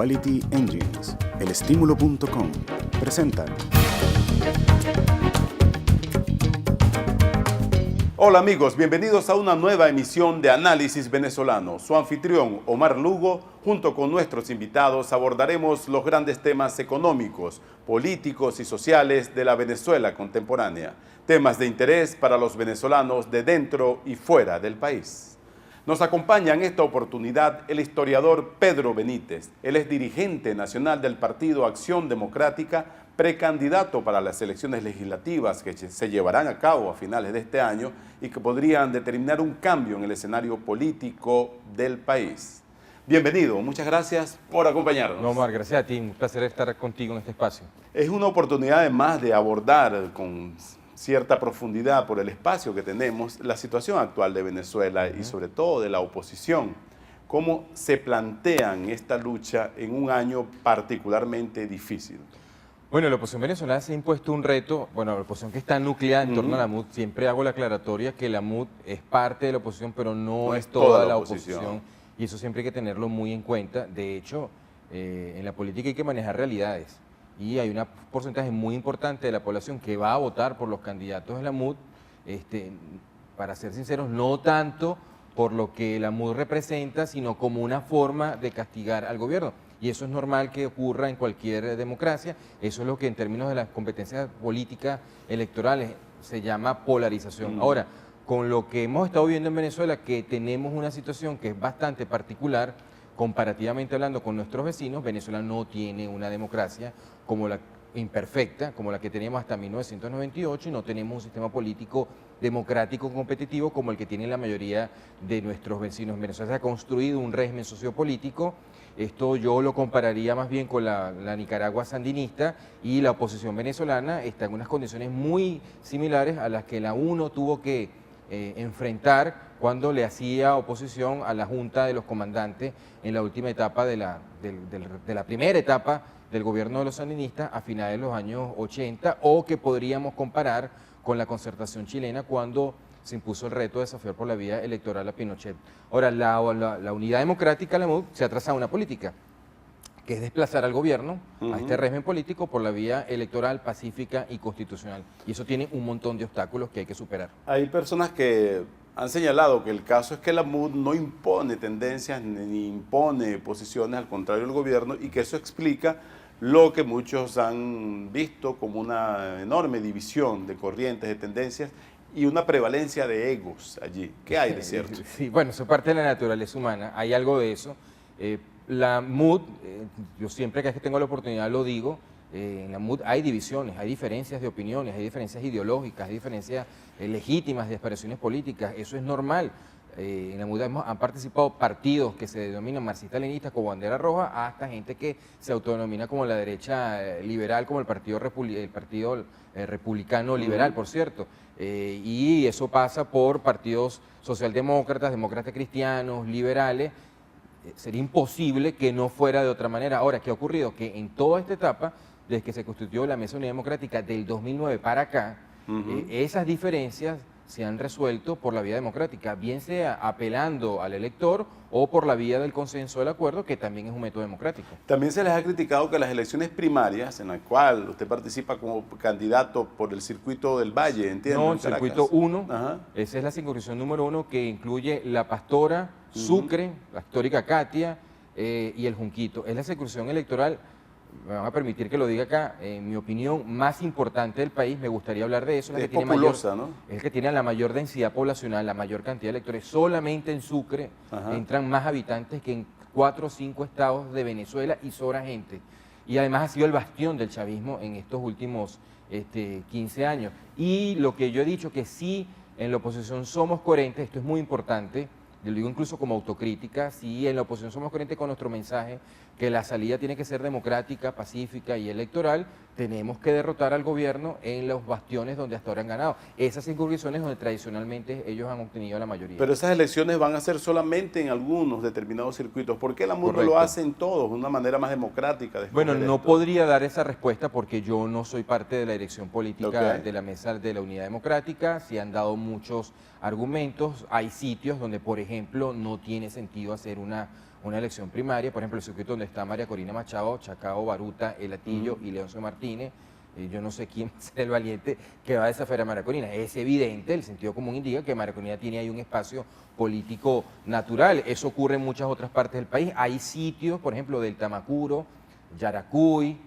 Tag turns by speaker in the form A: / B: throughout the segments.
A: Quality Engines, elestimulo.com, presentan.
B: Hola amigos, bienvenidos a una nueva emisión de Análisis Venezolano. Su anfitrión, Omar Lugo, junto con nuestros invitados abordaremos los grandes temas económicos, políticos y sociales de la Venezuela contemporánea. Temas de interés para los venezolanos de dentro y fuera del país. Nos acompaña en esta oportunidad el historiador Pedro Benítez. Él es dirigente nacional del Partido Acción Democrática, precandidato para las elecciones legislativas que se llevarán a cabo a finales de este año y que podrían determinar un cambio en el escenario político del país. Bienvenido, muchas gracias por acompañarnos.
C: No, Omar, gracias a ti, un placer estar contigo en este espacio.
B: Es una oportunidad además de abordar con cierta profundidad por el espacio que tenemos la situación actual de Venezuela y sobre todo de la oposición. ¿Cómo se plantean esta lucha en un año particularmente difícil?
C: Bueno, la oposición venezolana se ha impuesto un reto, bueno, la oposición que está nucleada en torno a la MUD, siempre hago la aclaratoria que la MUD es parte de la oposición, pero no es toda la oposición, y eso siempre hay que tenerlo muy en cuenta. De hecho, en la política hay que manejar realidades, y hay un porcentaje muy importante de la población que va a votar por los candidatos de la MUD, para ser sinceros, no tanto por lo que la MUD representa, sino como una forma de castigar al gobierno. Y eso es normal que ocurra en cualquier democracia. Eso es lo que en términos de las competencias políticas electorales se llama polarización. Ahora, con lo que hemos estado viendo en Venezuela, que tenemos una situación que es bastante particular, comparativamente hablando con nuestros vecinos, Venezuela no tiene una democracia como la imperfecta, como la que teníamos hasta 1998, y no tenemos un sistema político democrático competitivo como el que tiene la mayoría de nuestros vecinos. En Venezuela se ha construido un régimen sociopolítico. Esto yo lo compararía más bien con la Nicaragua sandinista, y la oposición venezolana está en unas condiciones muy similares a las que la UNO tuvo que enfrentar cuando le hacía oposición a la Junta de los Comandantes en la última etapa de la primera etapa del gobierno de los sandinistas a finales de los años 80, o que podríamos comparar con la Concertación chilena cuando se impuso el reto de desafiar por la vía electoral a Pinochet. Ahora, la Unidad Democrática, la MUD, se ha trazado una política, que es desplazar al gobierno, a este régimen político, por la vía electoral, pacífica y constitucional. Y eso tiene un montón de obstáculos que hay que superar.
B: Hay personas que han señalado que el caso es que la MUD no impone tendencias ni impone posiciones, al contrario del gobierno, y que eso explica lo que muchos han visto como una enorme división de corrientes, de tendencias y una prevalencia de egos allí. ¿Qué hay de cierto?
C: Sí, bueno, eso es parte de la naturaleza humana, hay algo de eso. La MUD, yo siempre que tengo la oportunidad lo digo, en la MUD hay divisiones, hay diferencias de opiniones, hay diferencias ideológicas, hay diferencias legítimas de expresiones políticas, eso es normal. En la MUD han participado partidos que se denominan marxistas-leninistas como bandera roja, hasta gente que se autodenomina como la derecha liberal, como el Partido Republicano Liberal, por cierto. Y eso pasa por partidos socialdemócratas, demócratas cristianos, liberales. Sería imposible que no fuera de otra manera. Ahora, ¿qué ha ocurrido? Que en toda esta etapa, desde que se constituyó la Mesa Unidad Democrática del 2009 para acá, esas diferencias se han resuelto por la vía democrática, bien sea apelando al elector o por la vía del consenso del acuerdo, que también es un método democrático.
B: También se les ha criticado que las elecciones primarias, en las cuales usted participa como candidato por el circuito del Valle, ¿entiende?
C: No, el circuito 1, esa es la circunscripción número 1, que incluye La Pastora, Sucre, la histórica Catia y el Junquito. Es la circunscripción electoral, me van a permitir que lo diga acá, en mi opinión, más importante del país. Me gustaría hablar de eso.
B: Es populosa, ¿no?
C: Es el que tiene la mayor densidad poblacional, la mayor cantidad de electores. Solamente en Sucre entran más habitantes que en 4 o 5 estados de Venezuela, y sobra gente. Y además ha sido el bastión del chavismo en estos últimos 15 años. Y lo que yo he dicho, que sí, en la oposición somos coherentes, esto es muy importante, yo lo digo incluso como autocrítica, sí, en la oposición somos coherentes con nuestro mensaje, que la salida tiene que ser democrática, pacífica y electoral. Tenemos que derrotar al gobierno en los bastiones donde hasta ahora han ganado. Esas circunscripciones donde tradicionalmente ellos han obtenido la mayoría.
B: Pero esas elecciones van a ser solamente en algunos determinados circuitos. ¿Por qué la MUD no lo hace en todos, de una manera más democrática?
C: Bueno, no podría dar esa respuesta porque yo no soy parte de la dirección política de la Mesa de la Unidad Democrática. Se han dado muchos argumentos. Hay sitios donde, por ejemplo, no tiene sentido hacer una una elección primaria, por ejemplo, el circuito donde está María Corina Machado, Chacao, Baruta, El Atillo y Leoncio Martínez. Yo no sé quién será el valiente que va a desafiar a María Corina. Es evidente, el sentido común indica que María Corina tiene ahí un espacio político natural. Eso ocurre en muchas otras partes del país. Hay sitios, por ejemplo, del Tamacuro, Yaracuy,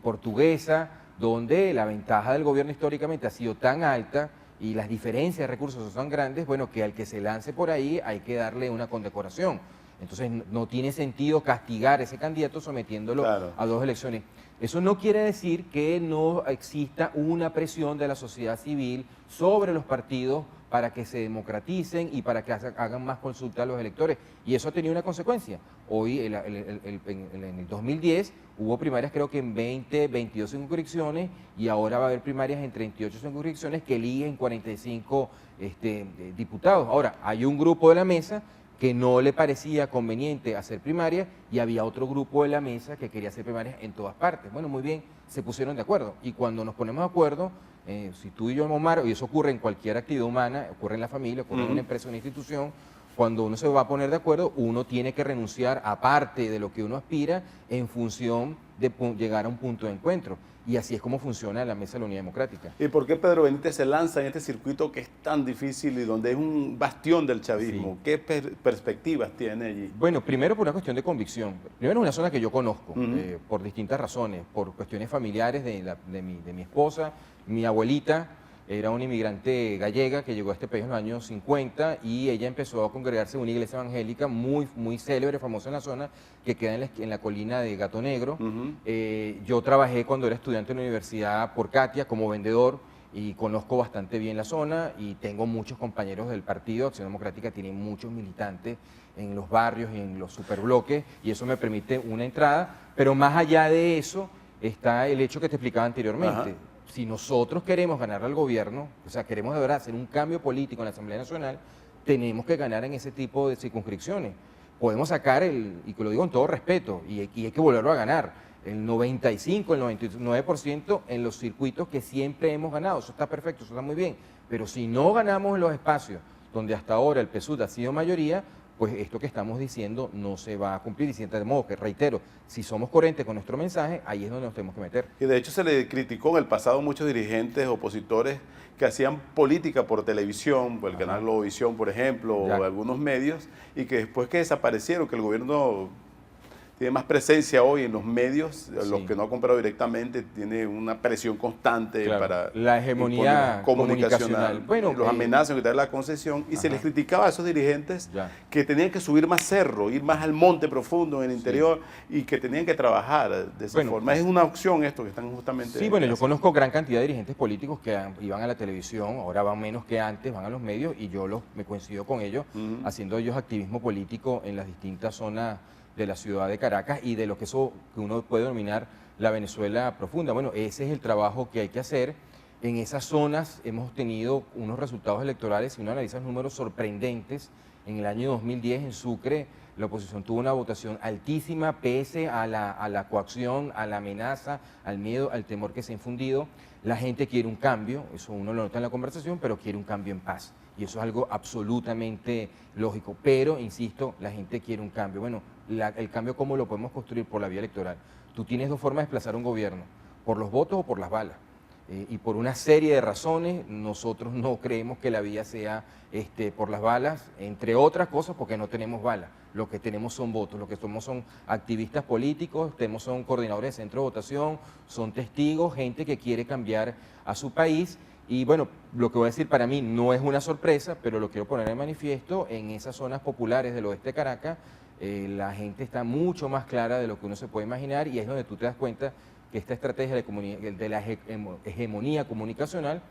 C: Portuguesa, donde la ventaja del gobierno históricamente ha sido tan alta y las diferencias de recursos son tan grandes, bueno, que al que se lance por ahí hay que darle una condecoración. Entonces no tiene sentido castigar a ese candidato sometiéndolo a 2 elecciones. Eso no quiere decir que no exista una presión de la sociedad civil sobre los partidos para que se democraticen y para que hagan más consulta a los electores. Y eso ha tenido una consecuencia. Hoy, en el 2010, hubo primarias creo que en 20, 22 circunscripciones y ahora va a haber primarias en 38 circunscripciones que eligen 45 diputados. Ahora, hay un grupo de la mesa que no le parecía conveniente hacer primarias y había otro grupo de la mesa que quería hacer primarias en todas partes. Bueno, muy bien, se pusieron de acuerdo y cuando nos ponemos de acuerdo, si tú y yo, Omar, y eso ocurre en cualquier actividad humana, ocurre en la familia, ocurre en una empresa o una institución, cuando uno se va a poner de acuerdo, uno tiene que renunciar a parte de lo que uno aspira en función de llegar a un punto de encuentro. Y así es como funciona la Mesa de la Unidad Democrática.
B: ¿Y por qué Pedro Benítez se lanza en este circuito que es tan difícil y donde es un bastión del chavismo?
C: Sí.
B: ¿Qué perspectivas tiene allí?
C: Bueno, primero por una cuestión de convicción. Primero es una zona que yo conozco por distintas razones, por cuestiones familiares de mi esposa, mi abuelita. Era una inmigrante gallega que llegó a este país en los años 50 y ella empezó a congregarse en una iglesia evangélica muy célebre, famosa en la zona, que queda en la colina de Gato Negro. Yo trabajé cuando era estudiante en la universidad por Katia como vendedor y conozco bastante bien la zona y tengo muchos compañeros del partido. Acción Democrática tiene muchos militantes en los barrios y en los superbloques y eso me permite una entrada, pero más allá de eso está el hecho que te explicaba anteriormente. Si nosotros queremos ganar al gobierno, o sea, queremos de verdad hacer un cambio político en la Asamblea Nacional, tenemos que ganar en ese tipo de circunscripciones. Podemos sacar, y lo digo con todo respeto, y hay que volverlo a ganar, el 95, el 99% en los circuitos que siempre hemos ganado. Eso está perfecto, eso está muy bien. Pero si no ganamos en los espacios donde hasta ahora el PSUV ha sido mayoría, pues esto que estamos diciendo no se va a cumplir. Y de modo que, reitero, si somos coherentes con nuestro mensaje, ahí es donde nos tenemos que meter.
B: Y de hecho se le criticó en el pasado a muchos dirigentes opositores que hacían política por televisión, por el canal Globovisión, por ejemplo, o algunos medios, y que después que desaparecieron, que el gobierno tiene más presencia hoy en los medios, los que no ha comprado directamente, tiene una presión constante para
C: la hegemonía comunicacional.
B: Bueno, los amenazan que trae la concesión y se les criticaba a esos dirigentes que tenían que subir más cerro, ir más al monte profundo en el interior y que tenían que trabajar de esa forma. Es una opción esto que están justamente...
C: Sí, bueno, yo conozco gran cantidad de dirigentes políticos que iban a la televisión, ahora van menos que antes, van a los medios y yo me coincido con ellos, haciendo ellos activismo político en las distintas zonas de la ciudad de Caracas y de lo que uno puede denominar la Venezuela profunda. Bueno, ese es el trabajo que hay que hacer. En esas zonas hemos tenido unos resultados electorales, si uno analiza los números sorprendentes. En el año 2010 en Sucre la oposición tuvo una votación altísima pese a la coacción, a la amenaza, al miedo, al temor que se ha infundido. La gente quiere un cambio, eso uno lo nota en la conversación, pero quiere un cambio en paz. Y eso es algo absolutamente lógico. Pero, insisto, la gente quiere un cambio. Bueno, el cambio, ¿cómo lo podemos construir? Por la vía electoral. Tú tienes 2 formas de desplazar un gobierno, por los votos o por las balas. Y por una serie de razones, nosotros no creemos que la vía sea por las balas, entre otras cosas porque no tenemos balas. Lo que tenemos son votos, lo que somos son activistas políticos, son coordinadores de centro de votación, son testigos, gente que quiere cambiar a su país. Y bueno, lo que voy a decir para mí no es una sorpresa, pero lo quiero poner en manifiesto, en esas zonas populares del oeste de Caracas, la gente está mucho más clara de lo que uno se puede imaginar y es donde tú te das cuenta que esta estrategia de la hegemonía comunicacional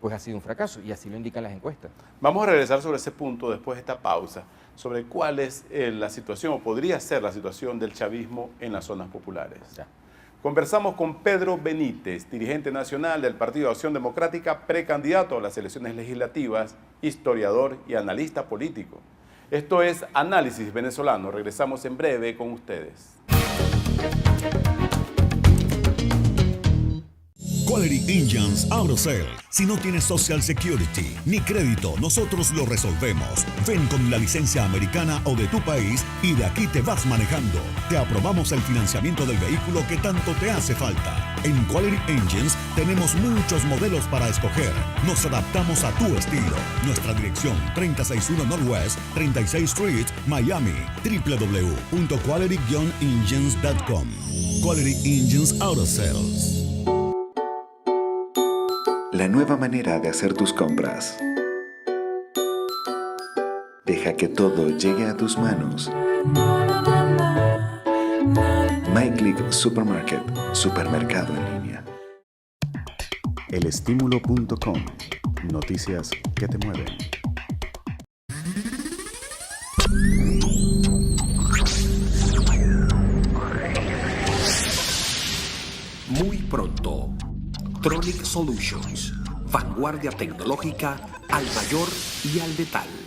C: pues ha sido un fracaso y así lo indican las encuestas.
B: Vamos a regresar sobre ese punto después de esta pausa, sobre cuál es la situación o podría ser la situación del chavismo en las zonas populares.
C: Ya.
B: Conversamos con Pedro Benítez, dirigente nacional del Partido de Acción Democrática, precandidato a las elecciones legislativas, historiador y analista político. Esto es Análisis Venezolano. Regresamos en breve con ustedes.
D: Quality Engines Auto Sale. Si no tienes Social Security ni crédito, nosotros lo resolvemos. Ven con la licencia americana o de tu país y de aquí te vas manejando. Te aprobamos el financiamiento del vehículo que tanto te hace falta. En Quality Engines tenemos muchos modelos para escoger. Nos adaptamos a tu estilo. Nuestra dirección 361 Northwest 36th Street, Miami. www.quality-engines.com. Quality Engines Auto Sales.
E: La nueva manera de hacer tus compras. Deja que todo llegue a tus manos. MyClick Supermarket, supermercado en línea.
A: Elestímulo.com. Noticias que te mueven.
F: Muy pronto, Tronic Solutions, vanguardia tecnológica al mayor y al detalle.